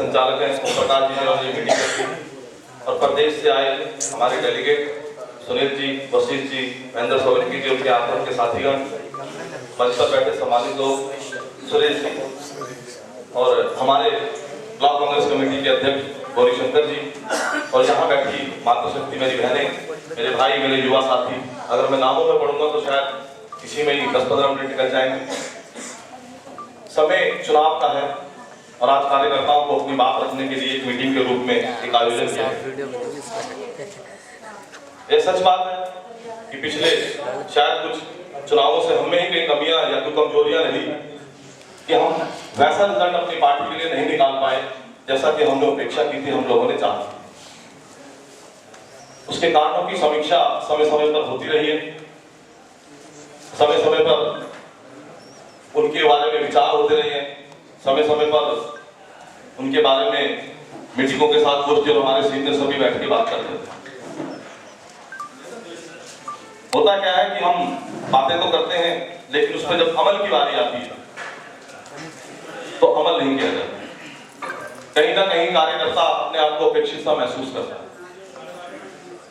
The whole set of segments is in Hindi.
संचालक हैं प्रकाश जी ने मीटिंग रखी और प्रदेश से आए हमारे डेलीगेट सुनील जी, वशिष्ठ जी, महेंद्र सोलंकी जी, उनके आते उनके साथीगण, मंच पर बैठे सम्मानित लोग, सुरेश जी और हमारे ब्लॉक कांग्रेस कमेटी के अध्यक्ष गौरी शंकर जी और यहाँ बैठी मातृशक्ति मेरी बहनें, मेरे भाई, मेरे युवा साथी। अगर मैं नामों में पढ़ूंगा तो शायद इसी में ही 10-15 मिनट निकल जाएंगे। समय चुनाव का है और आज कार्यकर्ताओं को अपनी बात रखने के लिए एक मीटिंग के रूप में एक आयोजन किया है। यह सच बात है कि पिछले शायद कुछ चुनावों से हमें ही कई कमियां या कोई कमजोरियां रही कि हम वैसा रिजल्ट अपनी पार्टी के लिए नहीं निकाल पाए जैसा कि हमने अपेक्षा की थी, हम लोगों ने चाहा। उसके कारणों की समीक्षा समय समय पर होती रही है, समय समय पर उनके बारे में विचार होते रहे हैं, समय समय पर उनके बारे में मीटिंगों के साथ गोष्ठी और हमारे सीनियर सभी बैठ के बात करते थे। होता क्या है कि हम बातें तो करते हैं लेकिन उस पर जब अमल की बारी आती है तो अमल नहीं किया जाता। कहीं ना कहीं कार्यकर्ता अपने आप को अपेक्षित सा महसूस करता है।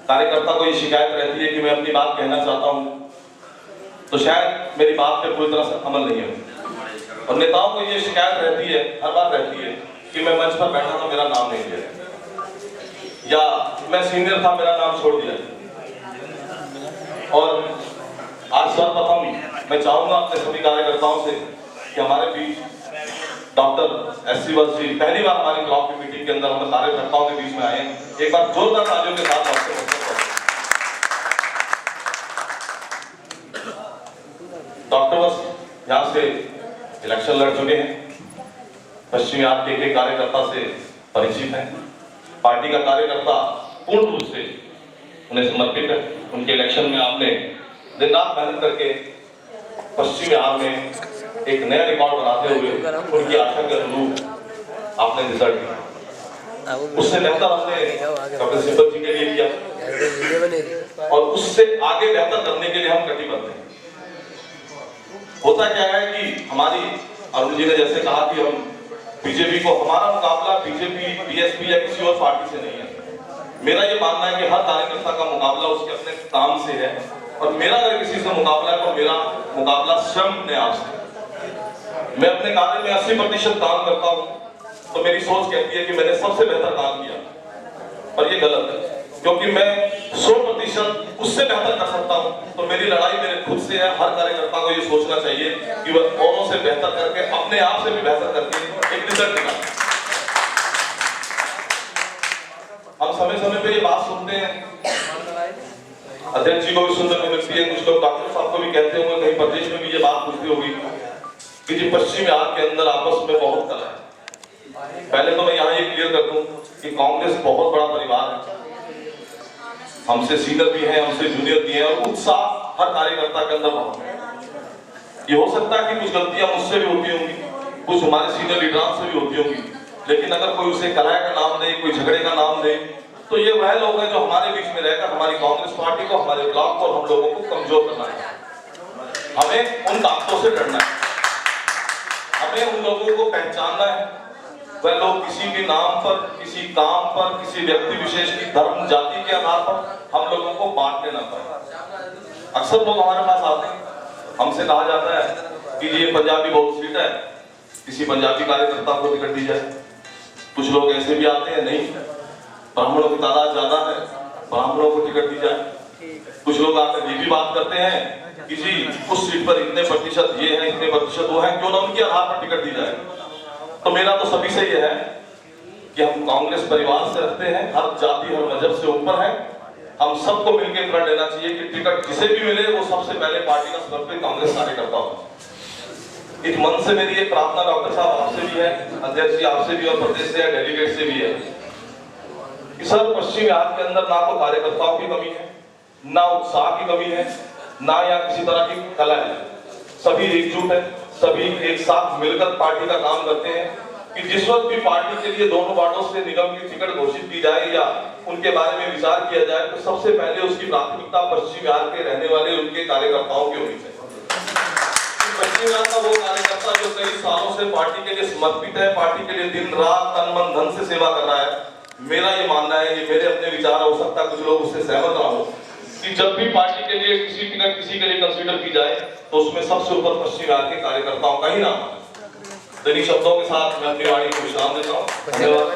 कार्यकर्ता को ये शिकायत रहती है कि मैं अपनी बात कहना चाहता हूं तो शायद मेरी बात पे पूरी तरह से अमल नहीं है। और नेताओं को ये शिकायत रहती है, हर बार रहती है कि मैं मंच पर बैठा था, मेरा नाम नहीं लिया, या मैं सीनियर था, मेरा नाम छोड़ दिया। और आज सर्वप्रथम मैं चाहूंगा अपने सभी कार्यकर्ताओं से कि हमारे बीच डॉक्टर एस.सी. वत्स जी पहली बार हमारी ब्लॉक की मीटिंग के अंदर हम कार्यकर्ताओं के बीच में आए हैं। एक बार जोरदार तालियों के साथ डॉक्टर वत्स यहाँ से इलेक्शन लड़ चुके हैं, पश्चिमी आप के कार्यकर्ता से परिचित हैं, पार्टी का कार्यकर्ता पूर्ण रूप से उन्हें समर्पित है। उनके इलेक्शन में आपने दिन रात मेहनत करके पश्चिम बिहार में एक नया रिकॉर्ड बनाते हुए उनकी आशा के अनुरूप आपने रिजल्ट दिया। उससे बेहतर हमने डॉक्टर सिब्बत जी के लिए किया और उससे आगे बेहतर करने के लिए हम कटिबद्ध हैं। होता क्या है कि हमारी अरुण जी ने जैसे कहा कि हम बीजेपी को, हमारा मुकाबला बीजेपी, बीएसपी या किसी और पार्टी से नहीं है। मेरा ये मानना है कि हर कार्यकर्ता का मुकाबला उसके अपने काम से है और मेरा अगर किसी से मुकाबला है तो मेरा मुकाबला स्वयं अपने आप से। मैं अपने कार्य में 80% काम करता हूँ तो मेरी सोच कहती है कि मैंने सबसे बेहतर काम किया, पर ये गलत है क्योंकि मैं 100% उससे बेहतर कर सकता हूँ। तो मेरी लड़ाई मेरे खुद से है। हर कार्यकर्ता को ये सोचना चाहिए कि वह औरों से बेहतर करके, अपने आप से भी बेहतर करके एक रिजल्ट निकाले। हम समय समय पे ये बात सुनते हैं, अध्यक्ष जी को भी सुनने को मिलती है, कुछ लोग डॉक्टर साहब को भी कहते होंगे, कहीं प्रदेश में भी ये बात पूछती होगी कि जी पश्चिम बिहार के अंदर आपस में बहुत कलह है। पहले तो मैं यहाँ ये क्लियर कर दूं कि कांग्रेस बहुत बड़ा परिवार है, हमसे सीनियर भी हैं, हमसे जूनियर भी हैं और उत्साह हर कार्यकर्ता के अंदर बहुत है। ये हो सकता है कि कुछ गलतियां मुझसे भी होती होंगी, कुछ हमारे सीनियर लीडरान से भी होती होंगी, लेकिन अगर कोई उसे कलह का नाम दे, कोई झगड़े का नाम दे तो ये वह लोग हैं जो हमारे बीच में रहकर हमारी कांग्रेस पार्टी को, हमारे ब्लॉक को और हम लोगों को कमजोर करना है। हमें उन ताकतों से डरना है, हमें उन लोगों को पहचानना है। वह लोग किसी भी नाम पर, किसी काम पर, किसी व्यक्ति विशेष की धर्म जाति के आधार पर हम लोगों को बांटने ना पाए। अक्सर लोग हमारे पास आते हैं, हमसे कहा जाता है कि ये पंजाबी बहुत सीट है, किसी पंजाबी कार्यकर्ता को टिकट दी जाए। कुछ लोग ऐसे भी आते हैं, नहीं ब्राह्मणों की तादाद ज्यादा है, ब्राह्मणों को टिकट दी जाए। कुछ लोग आकर ये भी बात करते हैं कि जी उस सीट पर इतने प्रतिशत ये है, इतने प्रतिशत वो है, क्यों ना उनके आधार पर टिकट दी जाए। तो मेरा तो सभी से ये है कि हम कांग्रेस परिवार से रहते हैं, हर जाति हर मजहब से ऊपर है। हम सबको मिलकर प्रण लेना चाहिए कि टिकट जिसे भी मिले वो सबसे पहले पार्टी का समर्पित कांग्रेस कार्यकर्ता हो। इस मन से मेरी एक प्रार्थना डॉक्टर साहब आपसे भी है, अध्यक्ष जी आपसे भी और प्रदेश से डेलीगेट से भी है कि सर पश्चिम बिहार के अंदर ना तो कार्यकर्ताओं की कमी है, ना उत्साह की कमी है, ना या किसी तरह की कला है। सभी एकजुट है, सभी एक साथ मिलकर पार्टी का काम करते हैं कि जिस वक्त भी पार्टी के लिए दोनों वार्डों से निगम की टिकट घोषित की जाए या उनके बारे में विचार किया जाए तो सबसे पहले उसकी प्राथमिकता पश्चिम बिहार के रहने वाले उनके कार्यकर्ताओं की होनी चाहिए। पश्चिम बिहार का वो कार्यकर्ता जो कई सालों से पार्टी के लिए समर्पित है, पार्टी के लिए दिन रात तन मन धन से सेवा कर रहा है, मेरा ये मानना है, ये मेरे अपने विचार, हो सकता है कुछ लोग उससे सहमत ना हो, कि जब भी पार्टी के लिए किसी के लिए कंसीडर की जाए तो उसमें सबसे ऊपर पश्चिम बिहार के कार्यकर्ताओं का ही नाम है। इन्हीं शब्दों के साथ मैं अपनी वाणी को विश्राम देता हूँ। धन्यवाद।